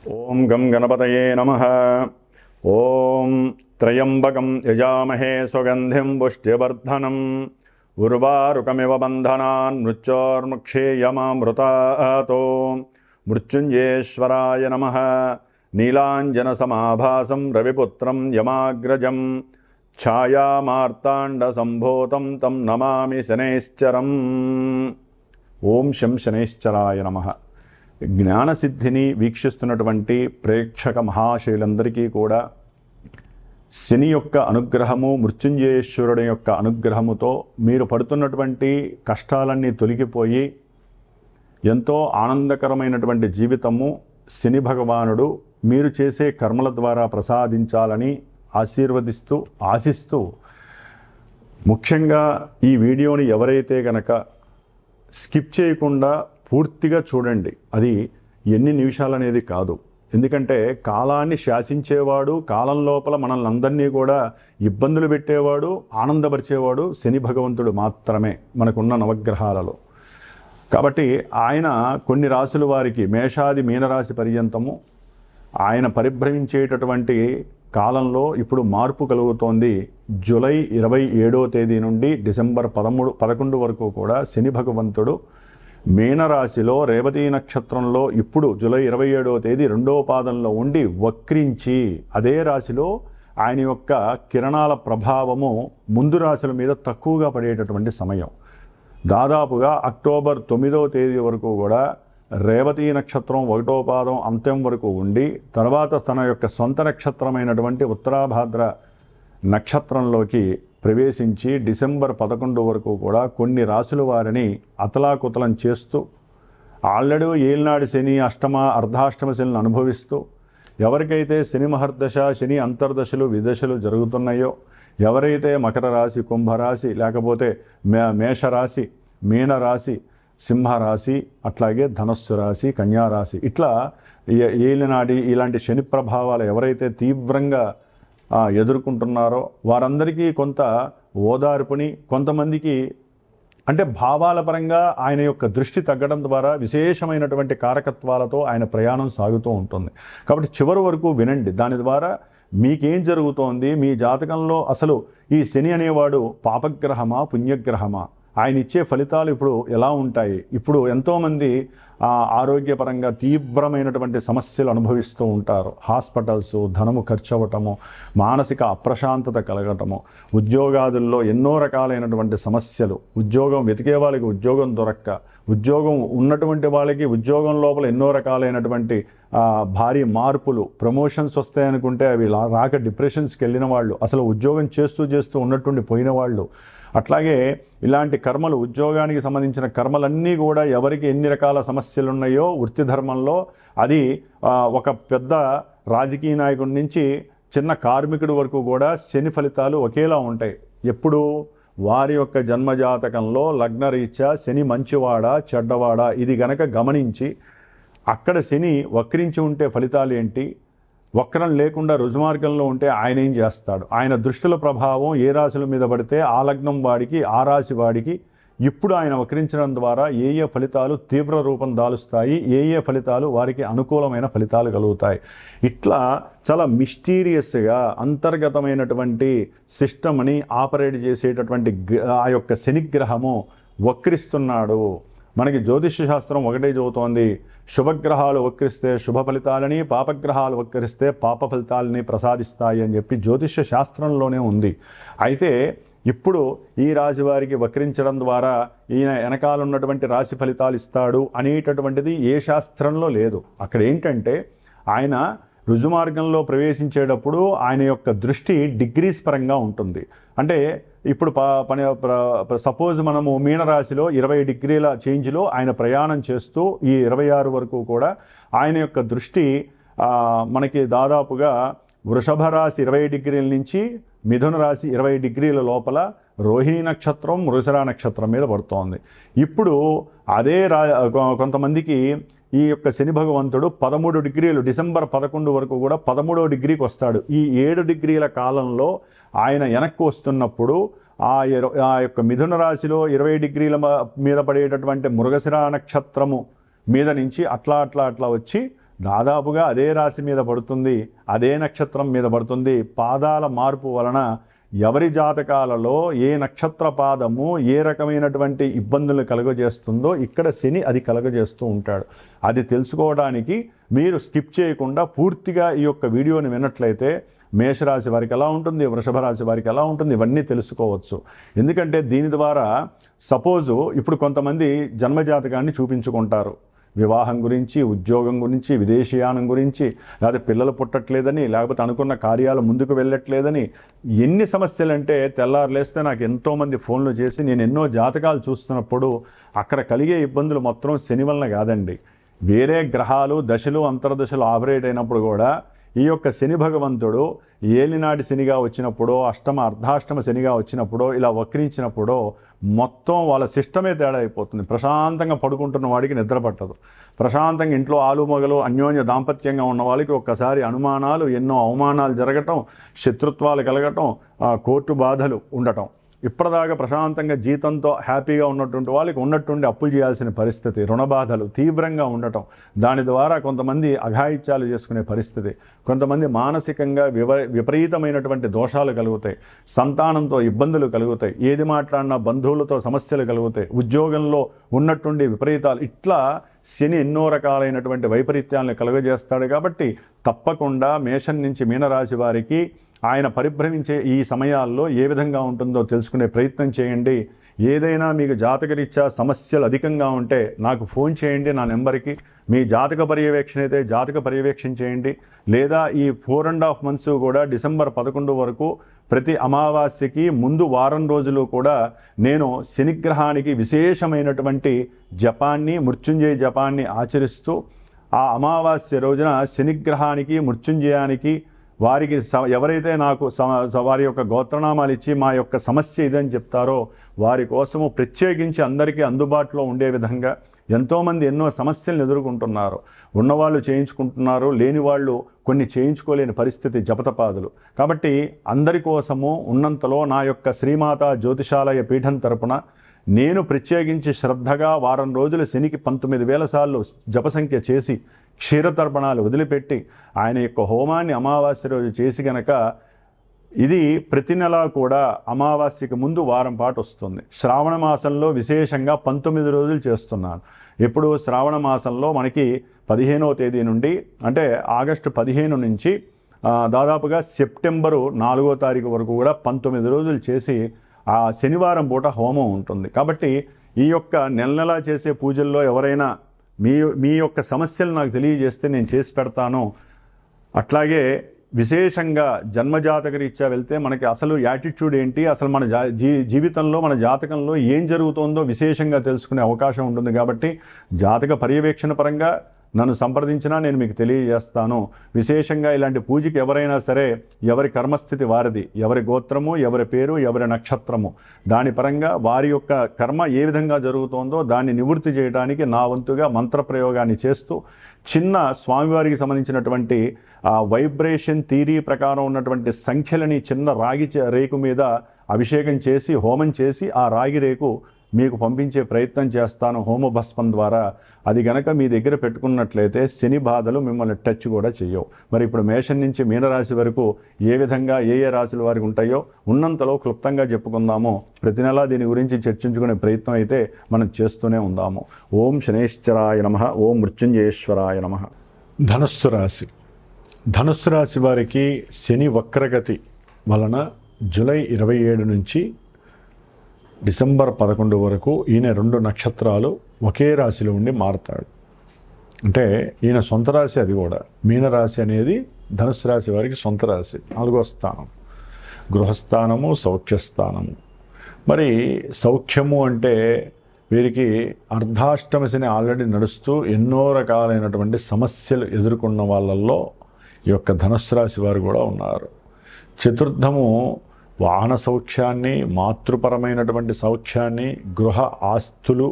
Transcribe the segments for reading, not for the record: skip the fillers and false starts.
ఓం గం గణపతయే నమః. ఓం త్రయంబకం యజామహే సుగంధిం పుష్టివర్ధనం ఉర్వారుకమివ బంధనాన్ మృత్యోర్ముక్షేయమామృతాతో. మృత్యుంజయేశ్వరాయ నమః. నీలాంజనసమాభాసం రవిపుత్రం యమాగ్రజం ఛాయామార్తాండసంభూతం తం నమామి శనైశ్చరం. ఓం శం శనైశ్చరాయ నమః. జ్ఞానసిద్ధిని వీక్షిస్తున్నటువంటి ప్రేక్షక మహాశయులందరికీ కూడా శని యొక్క అనుగ్రహము, మృత్యుంజయేశ్వరుడి యొక్క అనుగ్రహముతో మీరు పడుతున్నటువంటి కష్టాలన్నీ తొలగిపోయి ఎంతో ఆనందకరమైనటువంటి జీవితము శని భగవానుడు మీరు చేసే కర్మల ద్వారా ప్రసాదించాలని ఆశీర్వదిస్తూ ఆశిస్తూ, ముఖ్యంగా ఈ వీడియోని ఎవరైతే గనక స్కిప్ చేయకుండా పూర్తిగా చూడండి. అది ఎన్ని నిమిషాలు అనేది కాదు, ఎందుకంటే కాలాన్ని శాసించేవాడు, కాలం లోపల మనల్ని అందరినీ కూడా ఇబ్బందులు పెట్టేవాడు, ఆనందపరిచేవాడు శని భగవంతుడు మాత్రమే మనకున్న నవగ్రహాలలో. కాబట్టి ఆయన కొన్ని రాశుల వారికి మేషాది మీనరాశి పర్యంతము ఆయన పరిభ్రమించేటటువంటి కాలంలో ఇప్పుడు మార్పు కలుగుతోంది. జూలై 27వ తేదీ నుండి డిసెంబర్ 11 వరకు కూడా శని భగవంతుడు మీనరాశిలో రేవతి నక్షత్రంలో ఇప్పుడు జూలై 27వ తేదీ 2వ పాదంలో ఉండి వక్రించి అదే రాశిలో ఆయన యొక్క కిరణాల ప్రభావము ముందు రాశుల మీద తక్కువగా పడేటటువంటి సమయం. దాదాపుగా అక్టోబర్ 9వ తేదీ వరకు కూడా రేవతి నక్షత్రం 1వ పాదం అంత్యం వరకు ఉండి, తర్వాత తన యొక్క సొంత నక్షత్రమైనటువంటి ఉత్తరాభాద్ర నక్షత్రంలోకి ప్రవేశించి డిసెంబర్ 11 వరకు కూడా కొన్ని రాశుల వారిని అతలాకుతలం చేస్తూ, ఆల్రెడీ ఏలినాడు శని, అష్టమ అర్ధాష్టమ శనిని అనుభవిస్తూ, ఎవరికైతే శని మహర్దశ, శని అంతర్దశలు విదశలు జరుగుతున్నాయో, ఎవరైతే మకర రాశి, కుంభరాశి, లేకపోతే మేషరాశి, మీనరాశి, సింహరాశి, అట్లాగే ధనస్సు రాశి, కన్యారాశి, ఇట్లా ఏలినాడి ఇలాంటి శని ప్రభావాలు ఎవరైతే తీవ్రంగా ఎదుర్కొంటున్నారో వారందరికీ కొంత ఓదార్పుని, కొంతమందికి అంటే భావాల పరంగా ఆయన యొక్క దృష్టి తగ్గడం ద్వారా విశేషమైనటువంటి కారకత్వాలతో ఆయన ప్రయాణం సాగుతూ ఉంటుంది. కాబట్టి చివరి వరకు వినండి. దాని ద్వారా మీకేం జరుగుతోంది, మీ జాతకంలో అసలు ఈ శని అనేవాడు పాపగ్రహమా పుణ్యగ్రహమా, ఆయన ఇచ్చే ఫలితాలు ఇప్పుడు ఎలా ఉంటాయి. ఇప్పుడు ఎంతోమంది ఆరోగ్యపరంగా తీవ్రమైనటువంటి సమస్యలు అనుభవిస్తూ ఉంటారు. హాస్పిటల్స్, ధనము ఖర్చు అవ్వటము, మానసిక అప్రశాంతత కలగటము, ఉద్యోగాదుల్లో ఎన్నో రకాలైనటువంటి సమస్యలు, ఉద్యోగం వెతికే వాళ్ళకి ఉద్యోగం దొరక్క, ఉద్యోగం ఉన్నటువంటి వాళ్ళకి ఉద్యోగం లోపల ఎన్నో రకాలైనటువంటి భారీ మార్పులు, ప్రమోషన్స్ వస్తాయనుకుంటే అవి రాక డిప్రెషన్స్కి వెళ్ళిన వాళ్ళు, అసలు ఉద్యోగం చేస్తూ ఉన్నట్టుండి పోయిన వాళ్ళు, అట్లాగే ఇలాంటి కర్మలు, ఉద్యోగానికి సంబంధించిన కర్మలన్నీ కూడా ఎవరికి ఎన్ని రకాల సమస్యలు ఉన్నాయో వృత్తి ధర్మంలో, అది ఒక పెద్ద రాజకీయ నాయకుడి నుంచి చిన్న కార్మికుడి వరకు కూడా శని ఫలితాలు ఒకేలా ఉంటాయి. ఎప్పుడు వారి యొక్క జన్మజాతకంలో లగ్నరీత్యా శని మంచివాడా చెడ్డవాడా ఇది గనక గమనించి, అక్కడ శని వక్రించి ఉంటే ఫలితాలు ఏంటి, వక్రం లేకుండా రుజుమార్గంలో ఉంటే ఆయన ఏం చేస్తాడు, ఆయన దృష్టిల ప్రభావం ఏ రాశుల మీద పడితే ఆ లగ్నం వాడికి, ఆ రాశి వాడికి ఇప్పుడు ఆయన వక్రించడం ద్వారా ఏ ఫలితాలు తీవ్ర రూపం దాలుస్తాయి, ఏ ఫలితాలు వారికి అనుకూలమైన ఫలితాలు కలుగుతాయి. ఇట్లా చాలా మిస్టీరియస్గా అంతర్గతమైనటువంటి సిస్టమ్ని ఆపరేట్ చేసేటటువంటి ఆ యొక్క శనిగ్రహము వక్రిస్తున్నాడు. మనకి జ్యోతిష్య శాస్త్రం ఒకటే చెబుతోంది, శుభగ్రహాలు వక్రిస్తే శుభ ఫలితాలని, పాపగ్రహాలు వక్రిస్తే పాప ఫలితాలని ప్రసాదిస్తాయి అని చెప్పి జ్యోతిష్య శాస్త్రంలోనే ఉంది. అయితే ఇప్పుడు ఈ రాశి వారికి వక్రించడం ద్వారా ఈయన వెనకాల ఉన్నటువంటి రాశి ఫలితాలు ఇస్తాడు అనేటటువంటిది ఏ శాస్త్రంలో లేదు. అక్కడ ఏంటంటే ఆయన రుజుమార్గంలో ప్రవేశించేటప్పుడు ఆయన యొక్క దృష్టి డిగ్రీస్ పరంగా ఉంటుంది. అంటే ఇప్పుడు సపోజ్ మనము మీనరాశిలో 20 డిగ్రీల చేంజ్లో ఆయన ప్రయాణం చేస్తూ ఈ 26 వరకు కూడా ఆయన యొక్క దృష్టి మనకి దాదాపుగా వృషభ రాశి 20 డిగ్రీల నుంచి మిథున రాశి 20 డిగ్రీల లోపల రోహిణి నక్షత్రం, మృగశిర నక్షత్రం మీద పడుతోంది. ఇప్పుడు అదే కొంతమందికి ఈ యొక్క శని భగవంతుడు 13 డిగ్రీలు డిసెంబర్ 11 వరకు కూడా 13వ డిగ్రీకి వస్తాడు. ఈ 7 డిగ్రీల కాలంలో ఆయన వెనక్కి వస్తున్నప్పుడు ఆ యొక్క మిథున రాశిలో 20 డిగ్రీల మీద పడేటటువంటి మృగశిర నక్షత్రము మీద నుంచి అట్లా వచ్చి దాదాపుగా అదే రాశి మీద పడుతుంది, అదే నక్షత్రం మీద పడుతుంది. పాదాల మార్పు వలన ఎవరి జాతకాలలో ఏ నక్షత్ర పాదము ఏ రకమైనటువంటి ఇబ్బందులు కలుగజేస్తుందో ఇక్కడ శని అది కలుగజేస్తూ ఉంటాడు. అది తెలుసుకోవడానికి మీరు స్కిప్ చేయకుండా పూర్తిగా ఈ యొక్క వీడియోని విన్నట్లయితే మేషరాశి వారికి ఎలా ఉంటుంది, వృషభ రాశి వారికి ఎలా ఉంటుంది, ఇవన్నీ తెలుసుకోవచ్చు. ఎందుకంటే దీని ద్వారా సపోజు ఇప్పుడు కొంతమంది జన్మజాతకాన్ని చూపించుకుంటారు, వివాహం గురించి, ఉద్యోగం గురించి, విదేశీయానం గురించి, లేకపోతే పిల్లలు పుట్టట్లేదని, లేకపోతే అనుకున్న కార్యాలు ముందుకు వెళ్ళట్లేదని, ఎన్ని సమస్యలంటే తెల్లారు లేస్తే నాకు ఎంతోమంది ఫోన్లు చేసి నేను ఎన్నో జాతకాలు చూస్తున్నప్పుడు అక్కడ కలిగే ఇబ్బందులు మొత్తం శని వలన కాదండి, వేరే గ్రహాలు దశలు అంతర్దశలు ఆపరేట్ అయినప్పుడు కూడా ఈ యొక్క శని భగవంతుడు ఏలినాటి శనిగా వచ్చినప్పుడు, అర్ధాష్టమ శనిగా వచ్చినప్పుడు, ఇలా వక్రించినప్పుడు మొత్తం వాళ్ళ సిస్టమే తేడా అయిపోతుంది. ప్రశాంతంగా పడుకుంటున్న వాడికి నిద్ర పట్టదు. ప్రశాంతంగా ఇంట్లో ఆలుమగలు అన్యోన్య దాంపత్యంగా ఉన్న వాళ్ళకి ఒక్కసారి అనుమానాలు, ఎన్నో అవమానాలు జరగటం, శత్రుత్వాలు కలగటం, కోర్టు బాధలు ఉండటం. ఇప్పటిదాకా ప్రశాంతంగా జీతంతో హ్యాపీగా ఉన్నటువంటి వాళ్ళకి ఉన్నట్టుండి అప్పులు చేయాల్సిన పరిస్థితి, రుణ బాధలు తీవ్రంగా ఉండటం, దాని ద్వారా కొంతమంది అఘాయిత్యాలు చేసుకునే పరిస్థితి, కొంతమంది మానసికంగా విపరీతమైనటువంటి దోషాలు కలుగుతాయి, సంతానంతో ఇబ్బందులు కలుగుతాయి, ఏది మాట్లాడినా బంధువులతో సమస్యలు కలుగుతాయి, ఉద్యోగంలో ఉన్నట్టుండి విపరీతాలు. ఇట్లా శని ఎన్నో రకాలైనటువంటి వైపరీత్యాలను కలుగజేస్తాడు. కాబట్టి తప్పకుండా మేషం నుంచి మీనరాశి వారికి ఆయన పరిభ్రమించే ఈ సమయాల్లో ఏ విధంగా ఉంటుందో తెలుసుకునే ప్రయత్నం చేయండి. ఏదైనా మీకు జాతకరీత్యా సమస్యలు అధికంగా ఉంటే నాకు ఫోన్ చేయండి నా నెంబర్కి. మీ జాతక పర్యవేక్షణ అయితే జాతక పర్యవేక్షణ చేయండి. లేదా ఈ 4.5 months కూడా డిసెంబర్ 11 వరకు ప్రతి అమావాస్యకి ముందు వారం రోజులు కూడా నేను శనిగ్రహానికి విశేషమైనటువంటి జపాన్ని, మృత్యుంజయ జపాన్ని ఆచరిస్తూ ఆ అమావాస్య రోజున శనిగ్రహానికి, మృత్యుంజయానికి వారికి ఎవరైతే నాకు వారి యొక్క గోత్రనామాలు ఇచ్చి మా యొక్క సమస్య ఇదని చెప్తారో వారి కోసము ప్రత్యేకించి అందరికీ అందుబాటులో ఉండే విధంగా ఎంతోమంది ఎన్నో సమస్యలను ఎదుర్కొంటున్నారు. ఉన్నవాళ్ళు చేయించుకుంటున్నారు, లేని వాళ్ళు కొన్ని చేయించుకోలేని పరిస్థితి, జపతపాదులు. కాబట్టి అందరి కోసము ఉన్నంతలో నా యొక్క శ్రీమాత జ్యోతిషాలయ పీఠం తరపున నేను ప్రత్యేకించి శ్రద్ధగా వారం రోజులు శనికి 19,000 సార్లు జపసంఖ్య చేసి క్షీరతర్పణాలు వదిలిపెట్టి ఆయన యొక్క హోమాన్ని అమావాస్య రోజు చేసి గనక ఇది ప్రతి నెల కూడా అమావాస్యకి ముందు వారం పాటు వస్తుంది. శ్రావణ మాసంలో విశేషంగా 19 రోజులు చేస్తున్నాను. ఇప్పుడు శ్రావణ మాసంలో మనకి 15వ తేదీ నుండి అంటే ఆగస్టు 15 నుంచి దాదాపుగా సెప్టెంబరు 4వ తారీఖు వరకు కూడా 19 రోజులు చేసి ఆ శనివారం పూట హోమం ఉంటుంది. కాబట్టి ఈ యొక్క నెల చేసే పూజల్లో ఎవరైనా మీ యొక్క సమస్యలు నాకు తెలియజేస్తే నేను చేసి పెడతాను. అట్లాగే విశేషంగా జన్మజాతక రీత్యా వెళ్తే మనకి అసలు యాటిట్యూడ్ ఏంటి, అసలు మన జీవితంలో మన జాతకంలో ఏం జరుగుతుందో విశేషంగా తెలుసుకునే అవకాశం ఉంటుంది. కాబట్టి జాతక పర్యవేక్షణ పరంగా నన్ను సంప్రదించినా నేను మీకు తెలియజేస్తాను. విశేషంగా ఇలాంటి పూజకి ఎవరైనా సరే ఎవరి కర్మస్థితి వారిది, ఎవరి గోత్రము, ఎవరి పేరు, ఎవరి నక్షత్రము, దాని పరంగా వారి యొక్క కర్మ ఏ విధంగా జరుగుతోందో దాన్ని నివృత్తి చేయడానికి నా వంతుగా మంత్రప్రయోగాన్ని చేస్తూ చిన్న స్వామివారికి సంబంధించినటువంటి వైబ్రేషన్ థియరీ ప్రకారం ఉన్నటువంటి సంఖ్యలని చిన్న రాగి రేకు మీద అభిషేకం చేసి హోమం చేసి ఆ రాగి రేకు మీకు పంపించే ప్రయత్నం చేస్తాను హోమభస్మం ద్వారా. అది గనక మీ దగ్గర పెట్టుకున్నట్లయితే శని బాధలు మిమ్మల్ని టచ్ కూడా చేయవు. మరి ఇప్పుడు మేషం నుంచి మీనరాశి వరకు ఏ విధంగా ఏ రాశుల వారికి ఉంటాయో ఉన్నంతలో క్లుప్తంగా చెప్పుకుందాము. ప్రతి నెలా దీని గురించి చర్చించుకునే ప్రయత్నం అయితే మనం చేస్తూనే ఉందాము. ఓం శనేశ్వరాయ నమః, ఓం మృత్యుంజయేశ్వరాయ నమః. ధనుస్సు రాశి. ధనుస్సు రాశి వారికి శని వక్రగతి వలన జూలై 27 నుంచి డిసెంబర్ 11 వరకు ఈయన 2 నక్షత్రాలు ఒకే రాశిలో ఉండి మారుతాడు. అంటే ఈయన సొంత రాశి, అది కూడా మీనరాశి అనేది ధనుసు రాశి వారికి సొంత రాశి, 4వ స్థానం, గృహస్థానము, సౌఖ్యస్థానము. మరి సౌఖ్యము అంటే వీరికి అర్ధాష్టమ శని ఆల్రెడీ నడుస్తూ ఎన్నో రకాలైనటువంటి సమస్యలు ఎదుర్కొన్న వాళ్ళల్లో ఈ యొక్క ధనుసు రాశి వారు కూడా ఉన్నారు. చతుర్థము వాహన సౌఖ్యాన్ని, మాతృపరమైనటువంటి సౌఖ్యాన్ని, గృహ ఆస్తులు,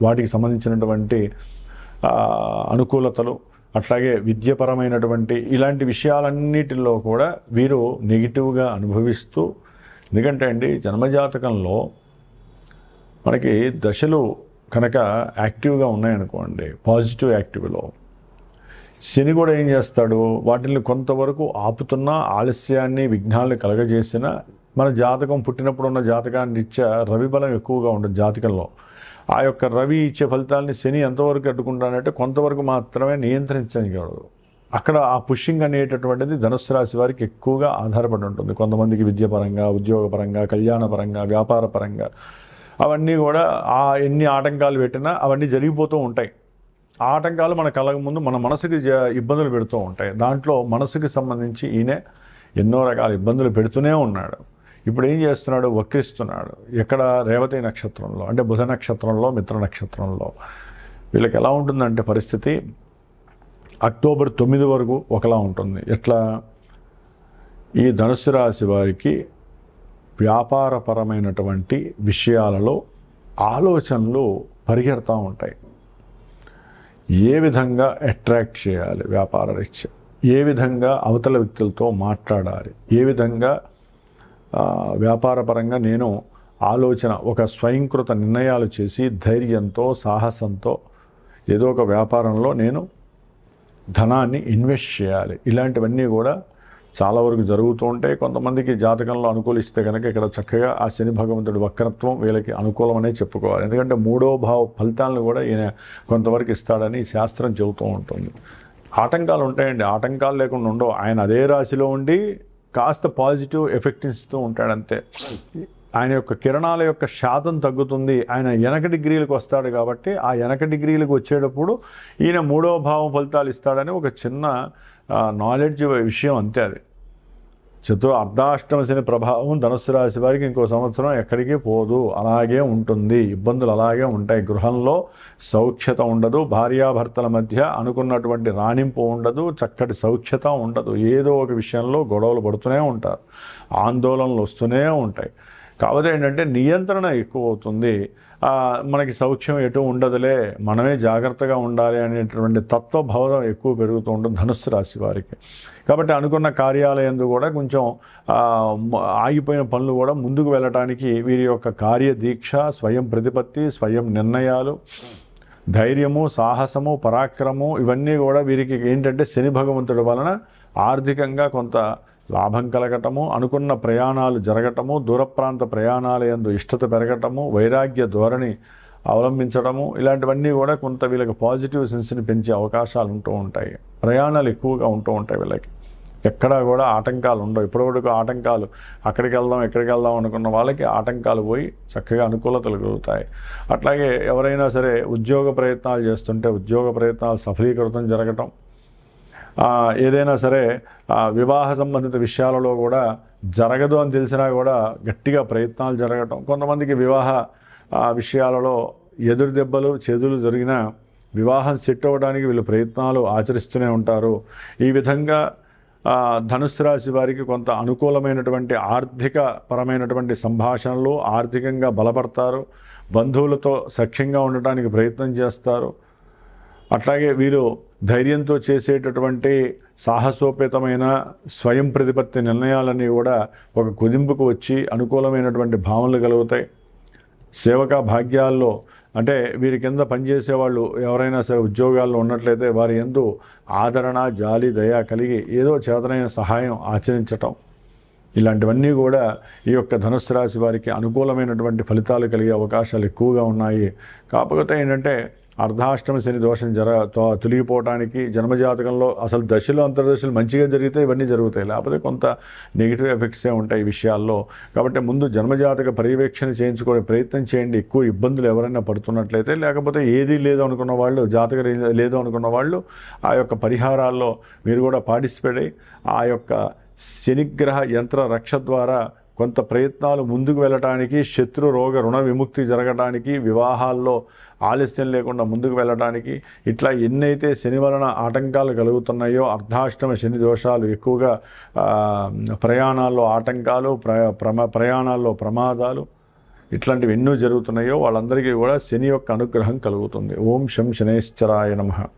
వాటికి సంబంధించినటువంటి అనుకూలతలు, అట్లాగే విద్యపరమైనటువంటి ఇలాంటి విషయాలన్నిటిలో కూడా వీరు నెగిటివ్గా అనుభవిస్తూ, ఎందుకంటే అండి జన్మజాతకంలో మనకి దశలు కనుక యాక్టివ్గా ఉన్నాయనుకోండి, పాజిటివ్ యాక్టివ్లో శని కూడా ఏం చేస్తాడు, వాటిని కొంతవరకు ఆపుతున్నా, ఆలస్యాన్ని విఘ్నాలను కలగజేసిన మన జాతకం పుట్టినప్పుడు ఉన్న జాతకాన్ని ఇచ్చే రవి బలం ఎక్కువగా ఉండదు జాతకంలో. ఆ యొక్క రవి ఇచ్చే ఫలితాలని శని ఎంతవరకు అడ్డుకుంటానంటే కొంతవరకు మాత్రమే నియంత్రించగలడు. అక్కడ ఆ పుషింగ్ అనేటటువంటిది ధనుస్సు రాశి వారికి ఎక్కువగా ఆధారపడి ఉంటుంది. కొంతమందికి విద్యాపరంగా, ఉద్యోగపరంగా, కళ్యాణపరంగా, వ్యాపారపరంగా అవన్నీ కూడా ఎన్ని ఆటంకాలు పెట్టినా అవన్నీ జరిగిపోతూ ఉంటాయి. ఆ ఆటంకాలు మన కళ్ళకు ముందు మన మనసుకి ఇబ్బందులు పెడుతూ ఉంటాయి. దాంట్లో మనసుకి సంబంధించి ఈయన ఎన్నో రకాల ఇబ్బందులు పెడుతూనే ఉన్నాడు. ఇప్పుడు ఏం చేస్తున్నాడు, వక్రిస్తున్నాడు. ఎక్కడ, రేవతి నక్షత్రంలో, అంటే బుధ నక్షత్రంలో, మిత్ర నక్షత్రంలో. వీళ్ళకి ఎలా ఉంటుందంటే పరిస్థితి అక్టోబర్ 9 వరకు ఒకలా ఉంటుంది. ఎట్లా, ఈ ధనుస్సు రాశి వారికి వ్యాపారపరమైనటువంటి విషయాలలో ఆలోచనలు పరిగెడతా ఉంటాయి. ఏ విధంగా అట్రాక్ట్ చేయాలి వ్యాపార రీత్యా, ఏ విధంగా అవతల వ్యక్తులతో మాట్లాడాలి, ఏ విధంగా వ్యాపారపరంగా నేను ఆలోచన ఒక స్వయంకృత నిర్ణయాలు చేసి ధైర్యంతో, సాహసంతో ఏదో ఒక వ్యాపారంలో నేను ధనాన్ని ఇన్వెస్ట్ చేయాలి. ఇలాంటివన్నీ కూడా చాలా వరకు జరుగుతూ ఉంటాయి. కొంతమందికి జాతకంలో అనుకూలిస్తే కనుక ఇక్కడ చక్కగా ఆ శని భగవంతుడి వక్రత్వం వీళ్ళకి అనుకూలమనే చెప్పుకోవాలి. ఎందుకంటే 3వ భావ ఫలితాలను కూడా ఈయన కొంతవరకు ఇస్తాడని శాస్త్రం చెబుతూ ఉంటుంది. ఆటంకాలు ఉంటాయండి, ఆటంకాలు లేకుండా ఉండవు. ఆయన అదే రాశిలో ఉండి కాస్త పాజిటివ్ ఎఫెక్ట్ ఇస్తూ ఉంటాడంతే. ఆయన యొక్క కిరణాల యొక్క శాతం తగ్గుతుంది. ఆయన వెనక డిగ్రీలకు వస్తాడు కాబట్టి ఆ వెనక డిగ్రీలకు వచ్చేటప్పుడు ఈయన 3వ భావం ఫలితాలు ఇస్తాడని ఒక చిన్న నాలెడ్జ్ విషయం అంతే. అది అర్ధాష్టమ శని ప్రభావం ధనుస్సు రాశి వారికి ఇంకో సంవత్సరం ఎక్కడికి పోదు, అలాగే ఉంటుంది. ఇబ్బందులు అలాగే ఉంటాయి. గృహంలో సౌఖ్యత ఉండదు, భార్యాభర్తల మధ్య అనుకున్నటువంటి రాణింపు ఉండదు, చక్కటి సౌఖ్యత ఉండదు. ఏదో ఒక విషయంలో గొడవలు పడుతూనే ఉంటారు, ఆందోళనలు వస్తూనే ఉంటాయి. కాకపోతే ఏంటంటే నియంత్రణ ఎక్కువ అవుతుంది. మనకి సౌఖ్యం ఎటు ఉండదులే, మనమే జాగ్రత్తగా ఉండాలి అనేటువంటి తత్వభావం ఎక్కువ పెరుగుతూ ఉంటుంది ధనుస్సు రాశి వారికి. కాబట్టి అనుకున్న కార్యాలయంలో కూడా కొంచెం ఆగిపోయిన పనులు కూడా ముందుకు వెళ్ళటానికి వీరి యొక్క కార్యదీక్ష, స్వయం ప్రతిపత్తి, స్వయం నిర్ణయాలు, ధైర్యము, సాహసము, పరాక్రమము ఇవన్నీ కూడా వీరికి ఏంటంటే శని భగవంతుడి వలన ఆర్థికంగా కొంత లాభం కలగటము, అనుకున్న ప్రయాణాలు జరగటము, దూర ప్రాంత ప్రయాణాల యందు ఇష్టత పెరగటము, వైరాగ్య ధోరణి అవలంబించడము, ఇలాంటివన్నీ కూడా కొంత వీళ్ళకి పాజిటివ్ సెన్స్ని పెంచే అవకాశాలు ఉంటూ ఉంటాయి. ప్రయాణాలు ఎక్కువగా ఉంటూ ఉంటాయి వీళ్ళకి. ఎక్కడా కూడా ఆటంకాలు ఉండవు. ఇప్పటివరకు ఆటంకాలు అక్కడికి వెళ్దాం ఇక్కడికి వెళ్దాం అనుకున్న వాళ్ళకి ఆటంకాలు పోయి చక్కగా అనుకూలతలు కలుగుతాయి. అట్లాగే ఎవరైనా సరే ఉద్యోగ ప్రయత్నాలు చేస్తుంటే ఉద్యోగ ప్రయత్నాలు సఫలీకృతం జరగటం, ఏదైనా సరే వివాహ సంబంధిత విషయాలలో కూడా జరగదు అని తెలిసినా కూడా గట్టిగా ప్రయత్నాలు జరగటం. కొంతమందికి వివాహ విషయాలలో ఎదురు దెబ్బలు చెదులు జరిగిన వివాహం సెట్ అవ్వడానికి వీళ్ళు ప్రయత్నాలు ఆచరిస్తూనే ఉంటారు. ఈ విధంగా ధనుస్సు రాశి వారికి కొంత అనుకూలమైనటువంటి ఆర్థిక పరమైనటువంటి సంభాషణలు, ఆర్థికంగా బలపడతారు, బంధువులతో సఖ్యంగా ఉండటానికి ప్రయత్నం చేస్తారు. అట్లాగే వీరు ధైర్యంతో చేసేటటువంటి సాహసోపేతమైన స్వయం ప్రతిపత్తి నిర్ణయాలన్నీ కూడా ఒక కుదింపుకు వచ్చి అనుకూలమైనటువంటి భావనలు కలుగుతాయి. సేవకా భాగ్యాల్లో అంటే వీరి కింద పనిచేసేవాళ్ళు ఎవరైనా సరే ఉద్యోగాల్లో ఉన్నట్లయితే వారి యందు ఆదరణ, జాలి, దయ కలిగి ఏదో చేతనైన సహాయం ఆచరించటం, ఇలాంటివన్నీ కూడా ఈ యొక్క ధనుస్సు రాశి వారికి అనుకూలమైనటువంటి ఫలితాలు కలిగే అవకాశాలు ఎక్కువగా ఉన్నాయి. కాకపోతే ఏంటంటే అర్ధాష్టమ శని దోషం తొలగిపోవడానికి జన్మజాతకంలో అసలు దశలు అంతర్దశలు మంచిగా జరిగితే ఇవన్నీ జరుగుతాయి, లేకపోతే కొంత నెగిటివ్ ఎఫెక్ట్సే ఉంటాయి ఈ విషయాల్లో. కాబట్టి ముందు జన్మజాతక పర్యవేక్షణ చేయించుకునే ప్రయత్నం చేయండి. ఎక్కువ ఇబ్బందులు ఎవరైనా పడుతున్నట్లయితే, లేకపోతే ఏదీ లేదు అనుకున్న వాళ్ళు, జాతక లేదు అనుకున్న వాళ్ళు ఆ యొక్క పరిహారాల్లో మీరు కూడా పార్టిసిపేట్ అయ్యి ఆ యొక్క శనిగ్రహ యంత్ర రక్ష ద్వారా కొంత ప్రయత్నాలు ముందుకు వెళ్ళటానికి, శత్రు రోగ రుణ విముక్తి జరగడానికి, వివాహాల్లో ఆలస్యం లేకుండా ముందుకు వెళ్ళడానికి, ఇట్లా ఎన్నైతే శని వలన ఆటంకాలు కలుగుతున్నాయో, అర్ధాష్టమ శని దోషాలు ఎక్కువగా ప్రయాణాల్లో ఆటంకాలు, ప్రయాణాల్లో ప్రమాదాలు ఇట్లాంటివి ఎన్నో జరుగుతున్నాయో వాళ్ళందరికీ కూడా శని యొక్క అనుగ్రహం కలుగుతుంది. ఓం శం శనైశ్చరాయ నమః.